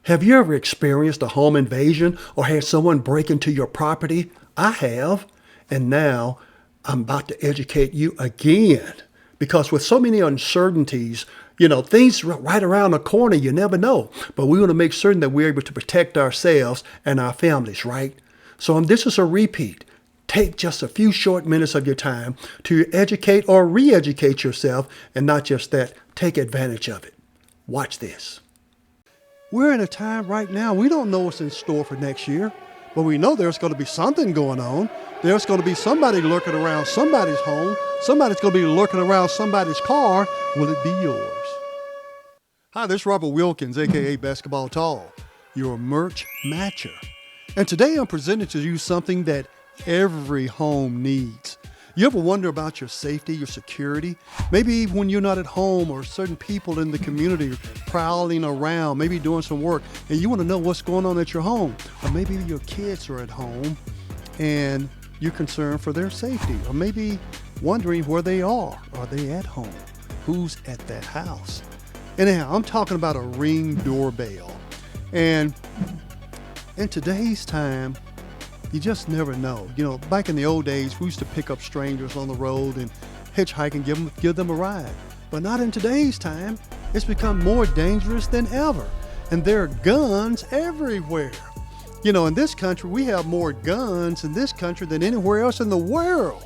Have you ever experienced a home invasion or had someone break into your property? I have. And now I'm about to educate you again. Because with so many uncertainties, things right around the corner, you never know. But we want to make certain that we're able to protect ourselves and our families, right? So this is a repeat. Take just a few short minutes of your time to educate or re-educate yourself, and not just that, take advantage of it. Watch this. We're in a time right now, we don't know what's in store for next year, but we know there's going to be something going on. There's going to be somebody lurking around somebody's home. Somebody's going to be lurking around somebody's car. Will it be yours? Hi, this is Robert Wilkins, a.k.a. Basketball Tall, your merch matcher. And today I'm presenting to you something that every home needs. You ever wonder about your safety, your security? Maybe when you're not at home or certain people in the community are prowling around, maybe doing some work, and you want to know what's going on at your home. Or maybe your kids are at home and you're concerned for their safety. Or maybe wondering where they are. Are they at home? Who's at that house? Anyhow, I'm talking about a Ring doorbell. And in today's time, you just never know. Back in the old days, we used to pick up strangers on the road and hitchhike and give them a ride. But not in today's time. It's become more dangerous than ever. And there are guns everywhere. In this country, we have more guns in this country than anywhere else in the world.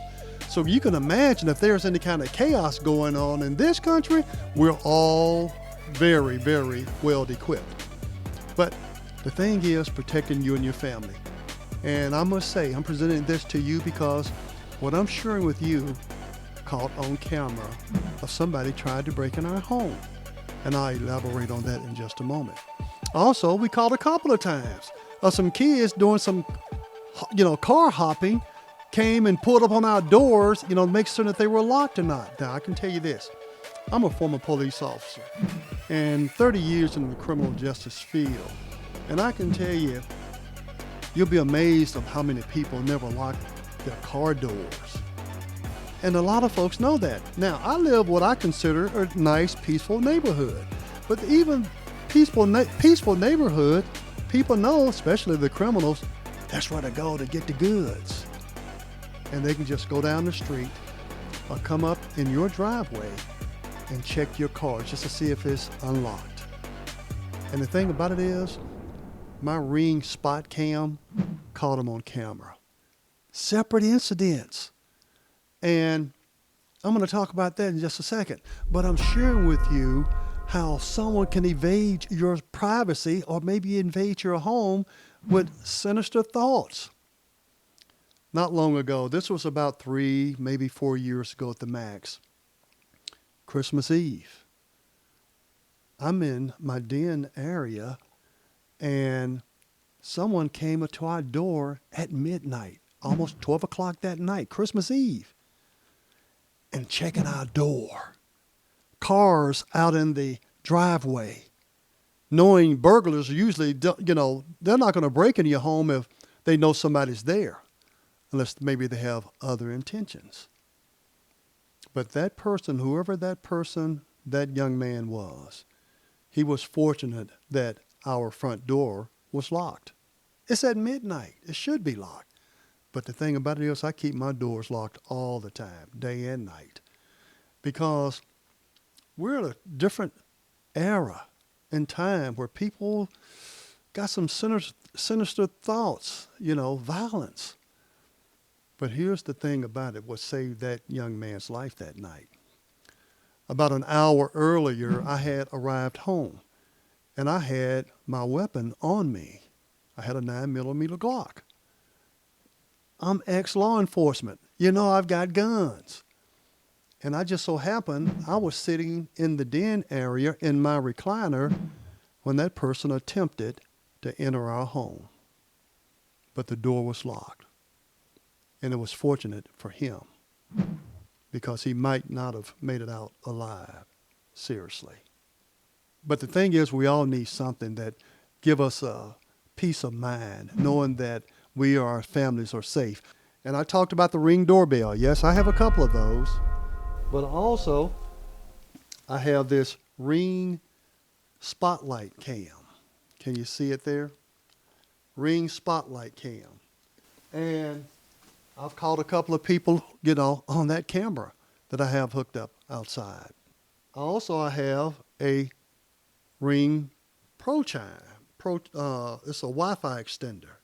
So you can imagine if there's any kind of chaos going on in this country, we're all very, very well equipped. But the thing is protecting you and your family. And I must say, I'm presenting this to you because what I'm sharing with you caught on camera of somebody tried to break in our home. And I'll elaborate on that in just a moment. Also, we caught a couple of times of some kids doing some, car hopping, came and pulled up on our doors, to make sure that they were locked or not. Now, I can tell you this. I'm a former police officer and 30 years in the criminal justice field. And I can tell you, you'll be amazed of how many people never lock their car doors. And a lot of folks know that. Now, I live what I consider a nice, peaceful neighborhood. But even peaceful neighborhood, people know, especially the criminals, that's where to go to get the goods. And they can just go down the street or come up in your driveway and check your car just to see if it's unlocked. And the thing about it is, my Ring spot cam caught them on camera. Separate incidents. And I'm going to talk about that in just a second. But I'm sharing with you how someone can evade your privacy or maybe invade your home with sinister thoughts. Not long ago, this was about 3, maybe 4 years ago at the max, Christmas Eve. I'm in my den area and someone came to our door at midnight, almost 12 o'clock that night, Christmas Eve, and checking our door. Cars out in the driveway, knowing burglars usually, they're not going to break into your home if they know somebody's there, unless maybe they have other intentions. But that person, whoever that young man was, he was fortunate that our front door was locked. It's at midnight. It should be locked. But the thing about it is I keep my doors locked all the time, day and night, because we're in a different era and time where people got some sinister thoughts, violence. But here's the thing about it, what saved that young man's life that night. About an hour earlier, I had arrived home. And I had my weapon on me. I had a 9mm Glock. I'm ex-law enforcement. I've got guns. And I just so happened, I was sitting in the den area in my recliner when that person attempted to enter our home. But the door was locked. And it was fortunate for him because he might not have made it out alive, seriously. But the thing is, we all need something that give us a peace of mind, knowing that our families are safe. And I talked about the Ring doorbell. Yes, I have a couple of those. But also, I have this Ring spotlight cam. Can you see it there? Ring spotlight cam. And I've caught a couple of people, on that camera that I have hooked up outside. Also, I have a Ring Pro Chime. It's a Wi-Fi extender.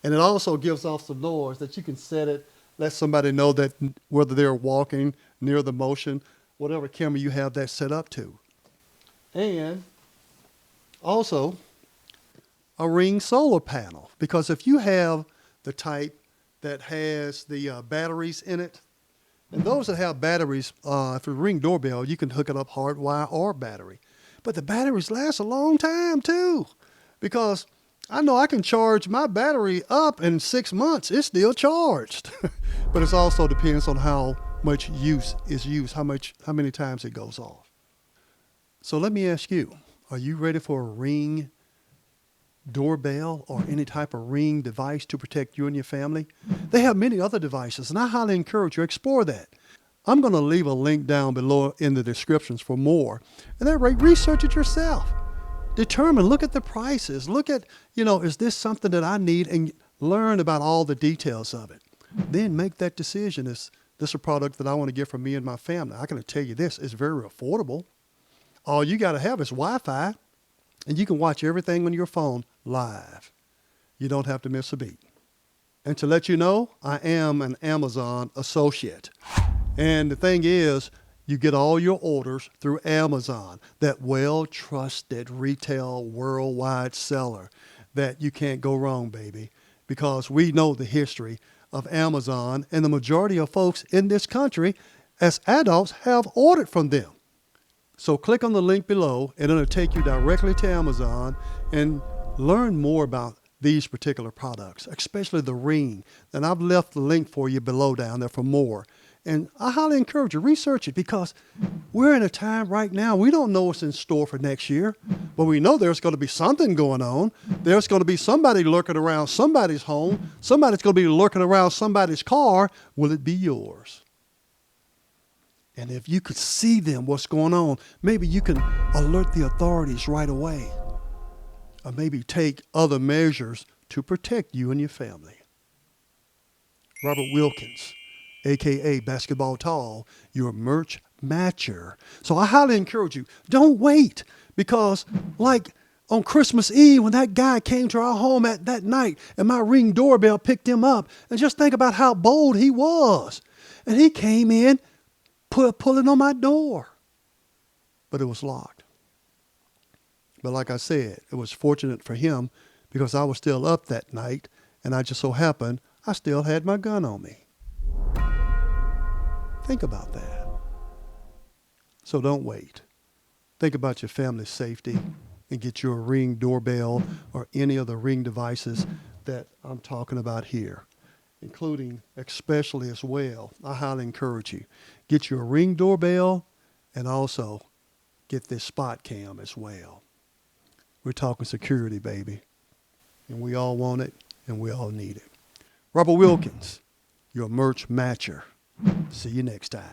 And it also gives off some noise that you can set it, let somebody know that whether they're walking near the motion, whatever camera you have that set up to. And also a Ring solar panel, because if you have the type that has the batteries in it, and those that have batteries, if you Ring doorbell, you can hook it up hardwire or battery. But the batteries last a long time too, because I know I can charge my battery up in 6 months. It's still charged. But it also depends on how much use is used, how many times it goes off. So let me ask you, are you ready for a Ring doorbell or any type of Ring device to protect you and your family? They have many other devices, and I highly encourage you to explore that. I'm going to leave a link down below in the descriptions for more. And that way, research it yourself. Determine, look at the prices. Look at, is this something that I need? And learn about all the details of it. Then make that decision. Is this a product that I want to get for me and my family? I can tell you this, it's very affordable. All you got to have is Wi-Fi, and you can watch everything on your phone live. You don't have to miss a beat. And to let you know, I am an Amazon associate. And the thing is, you get all your orders through Amazon, that well-trusted retail worldwide seller that you can't go wrong, baby, because we know the history of Amazon, and the majority of folks in this country as adults have ordered from them. So click on the link below, and it'll take you directly to Amazon and learn more about these particular products, especially the Ring. And I've left the link for you below down there for more. And I highly encourage you, research it, because we're in a time right now, we don't know what's in store for next year, but we know there's going to be something going on. There's going to be somebody lurking around somebody's home. Somebody's going to be lurking around somebody's car. Will it be yours? And if you could see them, what's going on, maybe you can alert the authorities right away, or maybe take other measures to protect you and your family. Robert Wilkins, a.k.a. Basketball Tall, your merch matcher. So I highly encourage you, don't wait, because like on Christmas Eve, when that guy came to our home at that night and my Ring doorbell picked him up, and just think about how bold he was. And he came in, pulling on my door, but it was locked. But like I said, it was fortunate for him because I was still up that night, and I just so happened I still had my gun on me. Think about that. So don't wait. Think about your family's safety and get your Ring doorbell or any of the Ring devices that I'm talking about here, including especially as well. I highly encourage you. Get your Ring doorbell and also get this spot cam as well. We're talking security, baby. And we all want it and we all need it. Robert Wilkins, your merch matcher. See you next time.